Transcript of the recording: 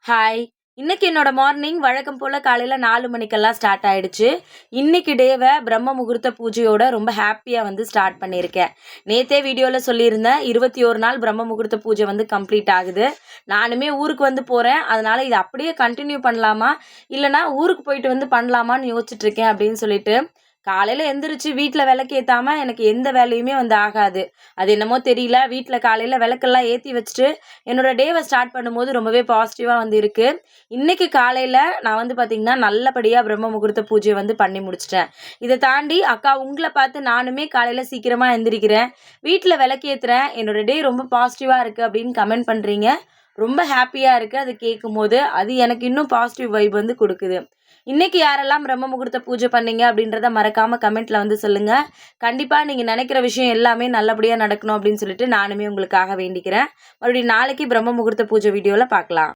Hi! இன்னைக்கு என்னோட morning வழக்கம் போல காலையில 4 மணிக்கெல்லாம் ஸ்டார்ட் ஆயிடுச்சு. இன்னைக்கு டேவ பிரம்ம முகூர்த்த பூஜையோட ரொம்ப ஹேப்பியா ஸ்டார்ட் பண்ணியிருக்கேன். நேத்தே வீடியோல சொல்லியிருந்தேன். 21 நாள் பிரம்ம முகூர்த்த பூஜை கம்ப்ளீட் ஆகுது. நானுமே ஊருக்கு போறேன். அதனால இத அப்படியே கன்டின்யூ பண்ணலாமா? இல்லன்னா ஊருக்கு போயிட்டு பண்ணலாமான்னு யோசிச்சுட்டு இருக்கேன் அப்படின்னு சொல்லிட்டு, காலையில எந்திரிச்சு வீட்ல விளக்கேத்தாம எனக்கு எந்த வேலையுமே ஆகாது. அது என்னமோ தெரியல. வீட்ல காலையில விளக்கெல்லாம் ஏத்தி வச்சுட்டு, என்னோட டேவ ஸ்டார்ட் பண்ணும்போது ரொம்பவே பாசிட்டிவா இருக்கு. இன்னைக்கு காலையில நான் பார்த்தீங்கன்னா, நல்லபடியா பிரம்ம முகூர்த்த பூஜைய பண்ணி முடிச்சுட்டேன். இத தாண்டி அக்கா உங்கள பார்த்து நானுமே காலையில சீக்கிரமா எந்திரிக்கிறேன். வீட்ல விளக்கேத்துறேன். என்னோட டே ரொம்ப பாசிட்டிவா இருக்கு அப்படின்னு கமெண்ட் பண்றீங்க. ரொம்ப ஹேப்பியா இருக்கு அத கேட்கும்போது. அது எனக்கு இன்னும் பாசிட்டிவ் வைப் குடுக்குது. இன்னைக்கு யாரெல்லாம் பிரம்ம முகூர்த்த பூஜை பண்ணீங்க அப்படின்றத மறக்காம கமெண்ட்ல சொல்லுங்க. கண்டிப்பா நீங்க நினைக்கிற விஷயம் எல்லாமே நல்லபடியா நடக்கணும் அப்படின்னு சொல்லிட்டு நானுமே உங்களுக்காக வேண்டிக்கிறேன். மறுபடியும் நாளைக்கு பிரம்ம முகூர்த்த பூஜை வீடியோல பார்க்கலாம்.